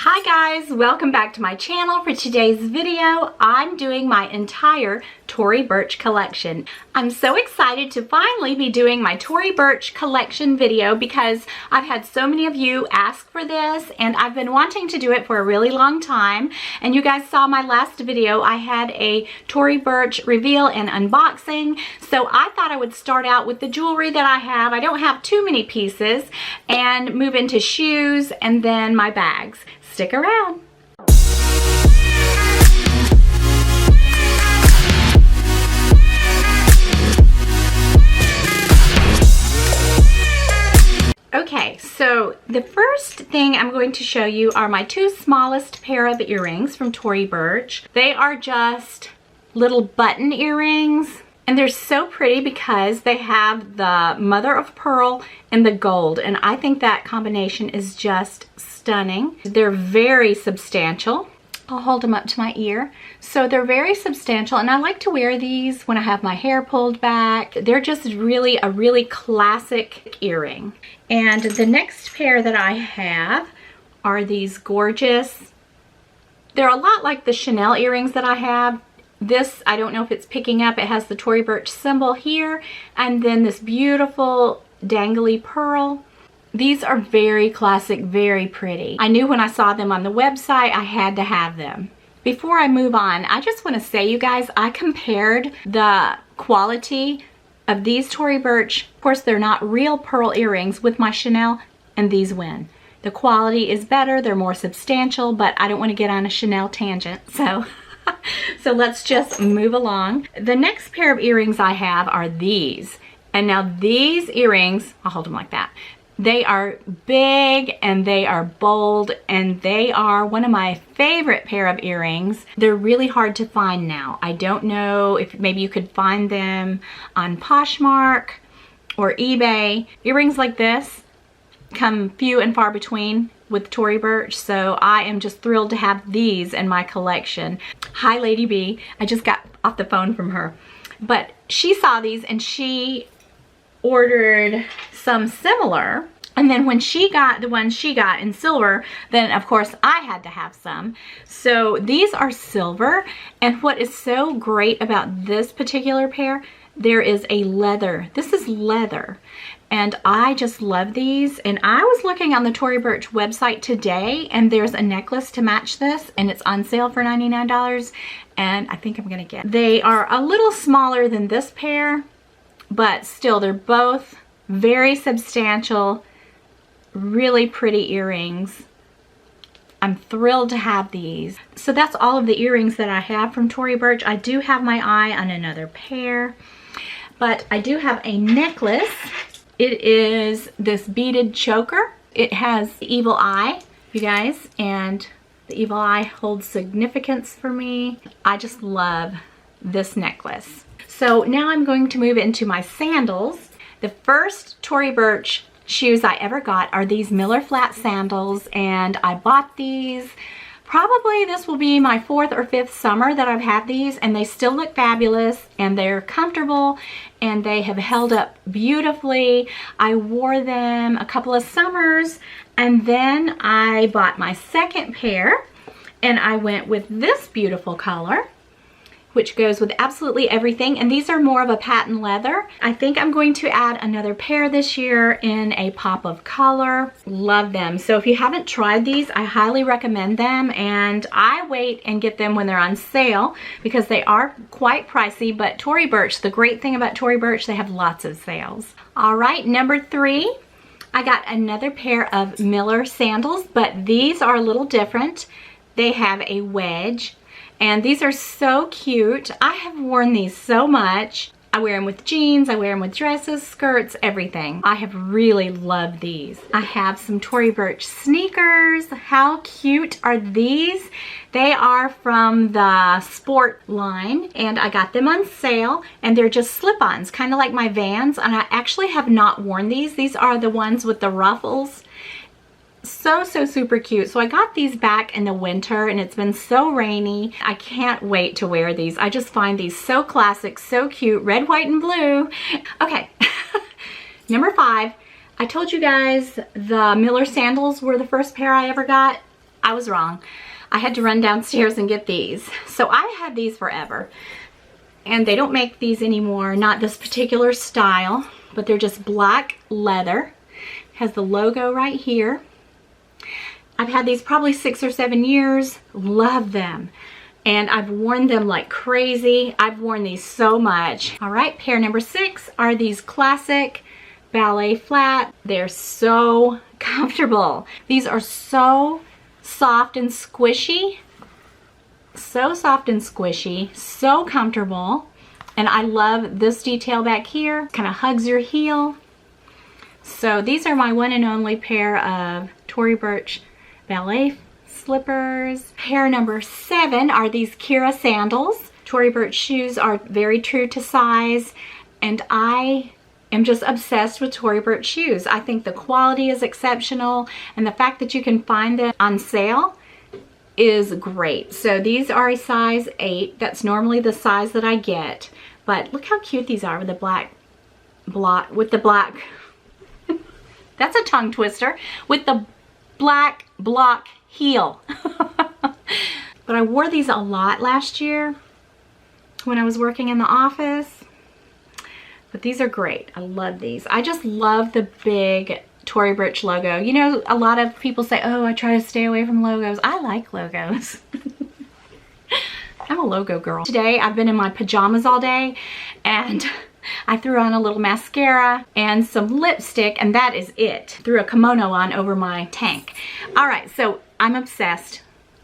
Hi guys, welcome back to my channel. For today's video, I'm doing my entire Tory Burch collection. I'm so excited to finally be doing my Tory Burch collection video because I've had so many of you ask for this and I've been wanting to do it for a really long time. And you guys saw my last video, I had a Tory Burch reveal and unboxing. So I thought I would start out with the jewelry that I have. I don't have too many pieces, and move into shoes and then my bags. Stick around. Okay, so the first thing I'm going to show you are my two smallest pair of earrings from Tory Burch. They are just little button earrings. And they're so pretty because they have the mother of pearl and the gold. And I think that combination is just stunning. They're very substantial. I'll hold them up to my ear. So they're very substantial, and I like to wear these when I have my hair pulled back. They're just really a really classic earring. And the next pair that I have are these gorgeous, they're a lot like the Chanel earrings that I have. This, I don't know if it's picking up, it has the Tory Burch symbol here, and then this beautiful dangly pearl. These are very classic, very pretty. I knew when I saw them on the website, I had to have them. Before I move on, I just want to say, you guys, I compared the quality of these Tory Burch, of course they're not real pearl earrings, with my Chanel, and these win. The quality is better, they're more substantial, but I don't want to get on a Chanel tangent, so... So let's just move along. The next pair of earrings I have are these. And now these earrings, I'll hold them like that. They are big and they are bold and they are one of my favorite pair of earrings. They're really hard to find now. I don't know if maybe you could find them on Poshmark or eBay. Earrings like this come few and far between with Tory Burch, so I am just thrilled to have these in my collection. Hi Lady B, I just got off the phone from her. But she saw these and she ordered some similar, and then when she got the ones she got in silver, then of course I had to have some. So these are silver, and what is so great about this particular pair, there is a leather. This is leather. And I just love these. And I was looking on the Tory Burch website today, and there's a necklace to match this, and it's on sale for $99, and I think I'm gonna get it. They are a little smaller than this pair, but still they're both very substantial, really pretty earrings. I'm thrilled to have these. So that's all of the earrings that I have from Tory Burch. I do have my eye on another pair, but I do have a necklace. It is this beaded choker. It has the evil eye, you guys, and the evil eye holds significance for me. I just love this necklace. So now I'm going to move into my sandals. The first Tory Burch shoes I ever got are these Miller flat sandals, and I bought these. Probably this will be my 4th or 5th summer that I've had these, and they still look fabulous, and they're comfortable, and they have held up beautifully. I wore them a couple of summers, and then I bought my second pair, and I went with this beautiful color, which goes with absolutely everything, and these are more of a patent leather. I think I'm going to add another pair this year in a pop of color. Love them. So if you haven't tried these, I highly recommend them, and I wait and get them when they're on sale because they are quite pricey, but Tory Burch, the great thing about Tory Burch, they have lots of sales. All right, number 3, I got another pair of Miller sandals, but these are a little different. They have a wedge. And these are so cute. I have worn these so much. I wear them with jeans, I wear them with dresses, skirts, everything. I have really loved these. I have some Tory Burch sneakers. How cute are these? They are from the sport line, and I got them on sale, and they're just slip-ons, kind of like my Vans, and I actually have not worn these. These are the ones with the ruffles. So super cute. So I got these back in the winter, and it's been so rainy. I can't wait to wear these. I just find these so classic, so cute. Red, white, and blue. Okay. Number 5. I told you guys the Miller sandals were the first pair I ever got. I was wrong. I had to run downstairs and get these. So I had these forever. And they don't make these anymore, not this particular style, but they're just black leather. Has the logo right here. I've had these probably 6 or 7 years. Love them. And I've worn them like crazy. I've worn these so much. All right, pair number 6 are these classic ballet flat. They're so comfortable. These are so soft and squishy. So soft and squishy, so comfortable. And I love this detail back here. Kind of hugs your heel. So these are my one and only pair of Tory Burch ballet slippers. Pair number 7 are these Kira sandals. Tory Burch shoes are very true to size, and I am just obsessed with Tory Burch shoes. I think the quality is exceptional, and the fact that you can find them on sale is great. So these are a size 8. That's normally the size that I get, but look how cute these are with the black that's a tongue twister, with the black block heel. But I wore these a lot last year when I was working in the office. But these are great. I love these. I just love the big Tory Burch logo. You know, a lot of people say, oh, I try to stay away from logos. I like logos. I'm a logo girl. Today I've been in my pajamas all day, and I threw on a little mascara and some lipstick, and that is it. Threw a kimono on over my tank. All right, so I'm obsessed.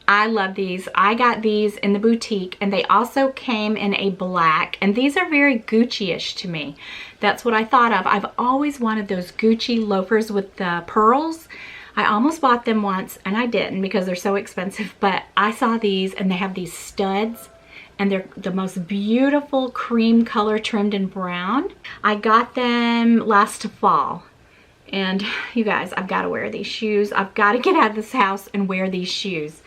I love these. I got these in the boutique, and they also came in a black, and these are very Gucci-ish to me. That's what I thought of. I've always wanted those Gucci loafers with the pearls. I almost bought them once, and I didn't because they're so expensive, but I saw these, and they have these studs, and they're the most beautiful cream color trimmed in brown. I got them last fall. And you guys, I've got to wear these shoes. I've got to get out of this house and wear these shoes.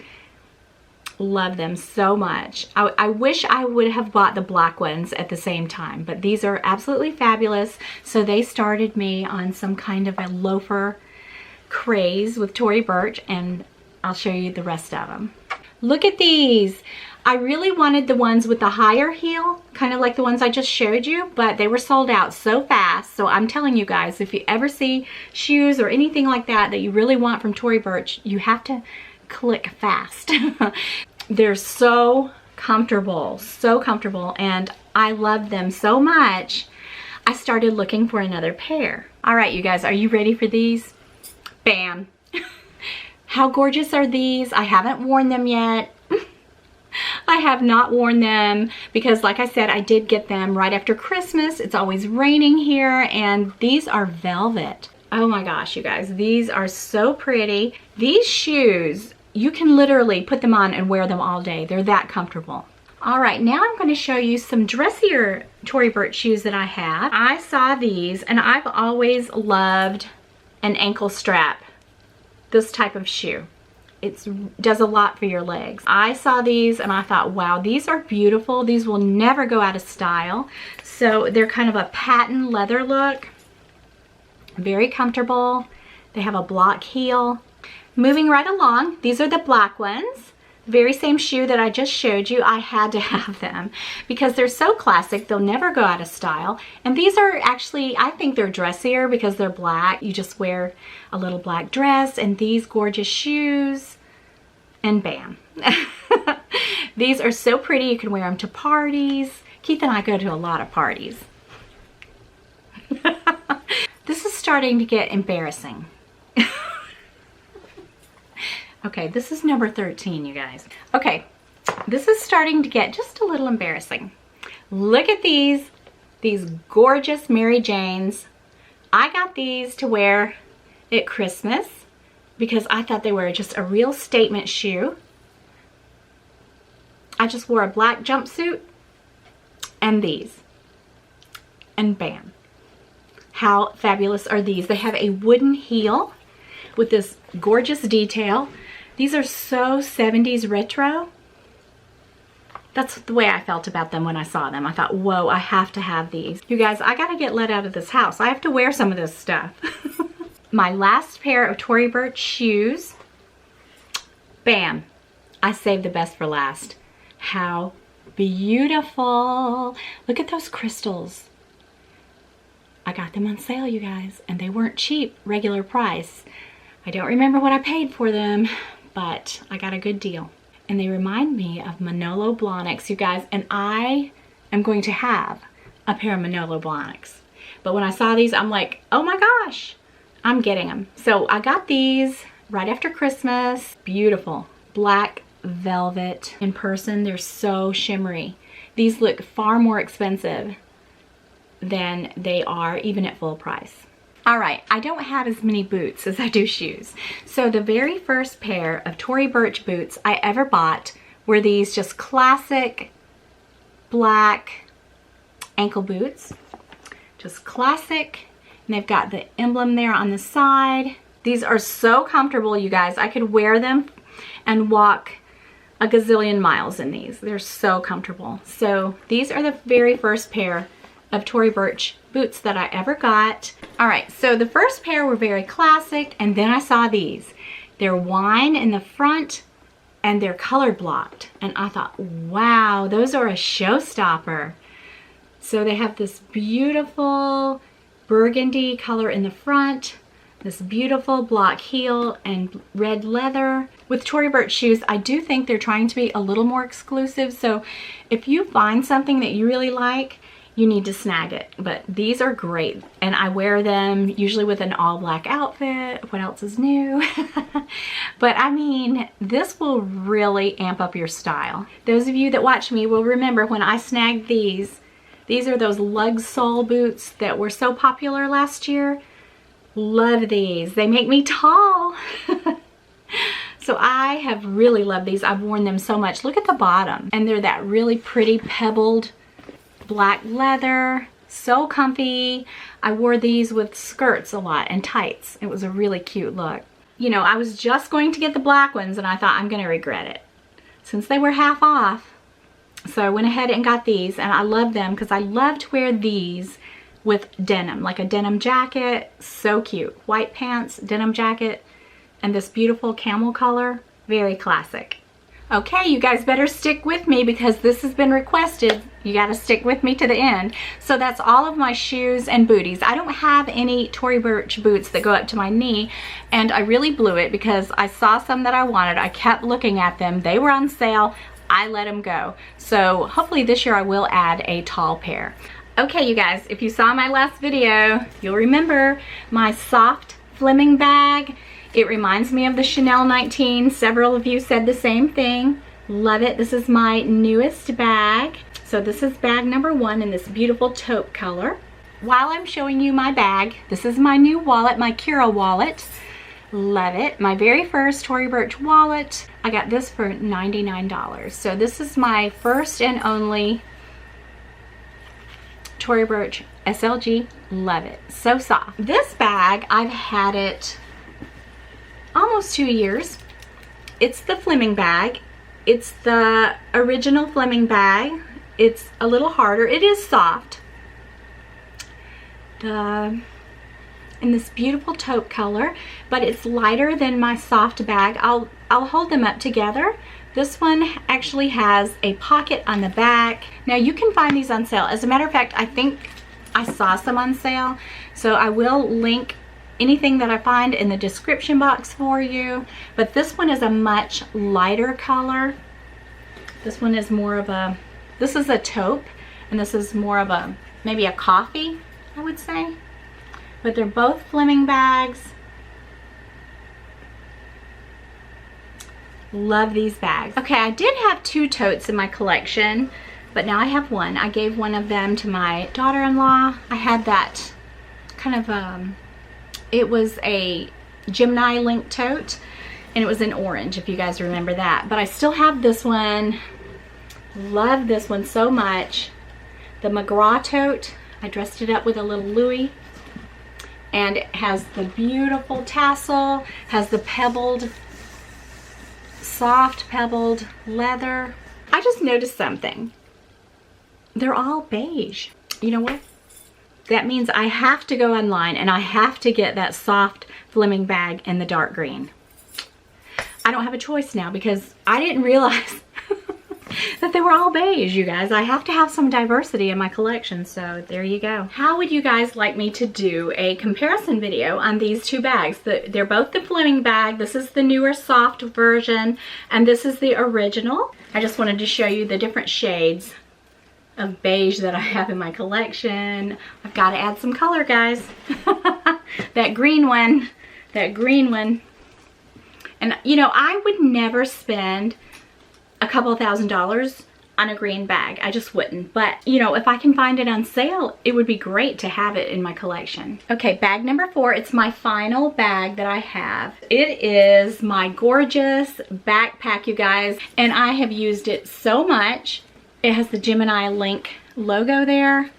Love them so much. I wish I would have bought the black ones at the same time, but these are absolutely fabulous. So they started me on some kind of a loafer craze with Tory Burch, and I'll show you the rest of them. Look at these. I really wanted the ones with the higher heel, kind of like the ones I just showed you, but they were sold out so fast. So I'm telling you guys, if you ever see shoes or anything like that that you really want from Tory Burch, you have to click fast. They're so comfortable, and I love them so much. I started looking for another pair. All right, you guys, are you ready for these? Bam. How gorgeous are these? I haven't worn them yet. I have not worn them because, like I said, I did get them right after Christmas. It's always raining here, and these are velvet. Oh my gosh, you guys, these are so pretty. These shoes, you can literally put them on and wear them all day. They're that comfortable. All right, now I'm going to show you some dressier Tory Burch shoes that I have. I saw these, and I've always loved an ankle strap, this type of shoe. It does a lot for your legs. I saw these and I thought, wow, these are beautiful. These will never go out of style. So they're kind of a patent leather look. Very comfortable. They have a block heel. Moving right along, these are the black ones. Very same shoe that I just showed you. I had to have them because they're so classic. They'll never go out of style. And these are actually, I think they're dressier because they're black. You just wear a little black dress and these gorgeous shoes, and bam. These are so pretty. You can wear them to parties. Keith and I go to a lot of parties. This is starting to get embarrassing. Okay, this is number 13, you guys. Okay, this is starting to get just a little embarrassing. Look at these gorgeous Mary Janes. I got these to wear at Christmas because I thought they were just a real statement shoe. I just wore a black jumpsuit and these, and bam. How fabulous are these? They have a wooden heel with this gorgeous detail. These are so 70s retro. That's the way I felt about them when I saw them. I thought, whoa, I have to have these. You guys, I gotta get let out of this house. I have to wear some of this stuff. My last pair of Tory Burch shoes. bam, I saved the best for last. How beautiful. Look at those crystals. I got them on sale, you guys, and they weren't cheap, regular price. I don't remember what I paid for them, but I got a good deal. And they remind me of Manolo Blahniks, you guys, and I am going to have a pair of Manolo Blahniks. But when I saw these, I'm like, oh my gosh, I'm getting them. So I got these right after Christmas. Beautiful black velvet. In person, they're so shimmery. These look far more expensive than they are even at full price. All right, I don't have as many boots as I do shoes. So the very first pair of Tory Burch boots I ever bought were these just classic black ankle boots. Just classic. And they've got the emblem there on the side. These are so comfortable, you guys. I could wear them and walk a gazillion miles in these. They're so comfortable. So these are the very first pair of Tory Burch boots that I ever got. All right, so the first pair were very classic, and then I saw these. They're wine in the front and they're color blocked. And I thought, wow, those are a showstopper. So they have this beautiful burgundy color in the front, this beautiful block heel and red leather. With Tory Burch shoes, I do think they're trying to be a little more exclusive. So if you find something that you really like, you need to snag it. But these are great, and I wear them usually with an all black outfit. What else is new? But I mean, this will really amp up your style. Those of you that watch me will remember when I snagged these. These are those lug sole boots that were so popular last year. Love these. They make me tall. So I have really loved these. I've worn them so much. Look at the bottom. And they're that really pretty pebbled black leather. So comfy. I wore these with skirts a lot and tights. It was a really cute look. You know, I was just going to get the black ones and I thought I'm going to regret it since they were half off. So I went ahead and got these, and I love them because I love to wear these with denim, like a denim jacket. So cute. White pants, denim jacket, and this beautiful camel color. Very classic. Okay, you guys better stick with me because this has been requested. You got to stick with me to the end. So that's all of my shoes and booties. I don't have any Tory Burch boots that go up to my knee, and I really blew it because I saw some that I wanted. I kept looking at them. They were on sale. I let them go. So hopefully this year I will add a tall pair. Okay, you guys, if you saw my last video, you'll remember my soft Fleming bag. It reminds me of the Chanel 19. Several of you said the same thing. Love it. This is my newest bag. So this is bag number 1 in this beautiful taupe color. While I'm showing you my bag, this is my new wallet, my Kira wallet. Love it. My very first Tory Burch wallet. I got this for $99. So this is my first and only Tory Burch SLG. Love it. So soft. This bag, I've had it almost 2 years. It's the Fleming bag. It's the original Fleming bag. It's a little harder. It is soft. In this beautiful taupe color, but it's lighter than my soft bag. I'll hold them up together. This one actually has a pocket on the back. Now you can find these on sale. As a matter of fact, I think I saw some on sale, so I will link anything that I find in the description box for you. But this one is a much lighter color. This one is more of a, this is a taupe, and this is more of a, maybe a coffee, I would say. But they're both Fleming bags. Love these bags. Okay, I did have 2 totes in my collection, but now I have one. I gave one of them to my daughter-in-law. I had that kind of, it was a Gemini link tote, and it was in orange, if you guys remember that. But I still have this one. Love this one so much. The McGraw tote. I dressed it up with a little Louis. And it has the beautiful tassel, has the pebbled, soft pebbled leather. I just noticed something. They're all beige. You know what? That means I have to go online and I have to get that soft Fleming bag in the dark green. I don't have a choice now because I didn't realize that they were all beige, you guys. I have to have some diversity in my collection, so there you go. How would you guys like me to do a comparison video on these two bags? They're both the Fleming bag. This is the newer soft version, and this is the original. I just wanted to show you the different shades of beige that I have in my collection. I've got to add some color, guys. That green one, that green one. And you know, I would never spend a couple $1,000s on a green bag. I just wouldn't. But you know, if I can find it on sale, it would be great to have it in my collection. Okay, bag number 4. It's my final bag that I have. It is my gorgeous backpack, you guys, and I have used it so much. It has the Gemini Link logo there,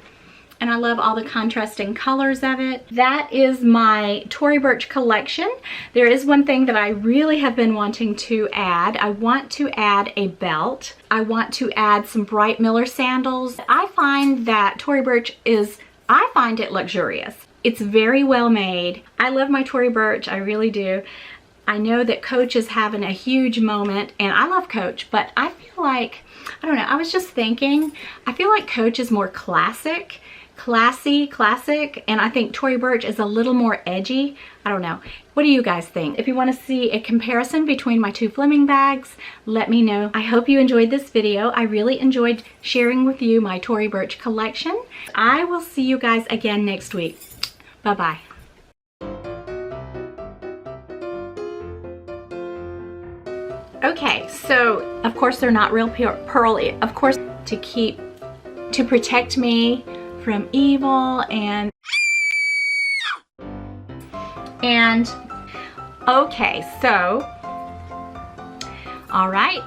and I love all the contrasting colors of it. That is my Tory Burch collection. There is one thing that I really have been wanting to add. I want to add a belt. I want to add some bright Miller sandals. I find that Tory Burch I find it luxurious. It's very well made. I love my Tory Burch, I really do. I know that Coach is having a huge moment, and I love Coach, but I feel like, I don't know, I was just thinking, I feel like Coach is more classic, classic, and I think Tory Burch is a little more edgy. I don't know. What do you guys think? If you want to see a comparison between my two Fleming bags, let me know. I hope you enjoyed this video. I really enjoyed sharing with you my Tory Burch collection. I will see you guys again next week. Bye-bye. Okay, so of course they're not real pearly. Of course, to protect me from evil and okay, so all right.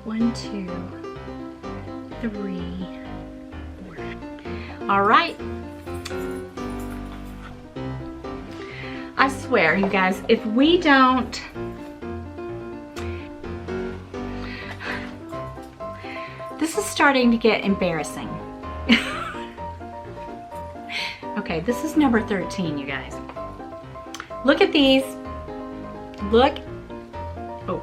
One, two, three, four. All right. I swear, you guys, if we don't, this is starting to get embarrassing. Okay, this is number 13, you guys. Look at these. Look. Oh.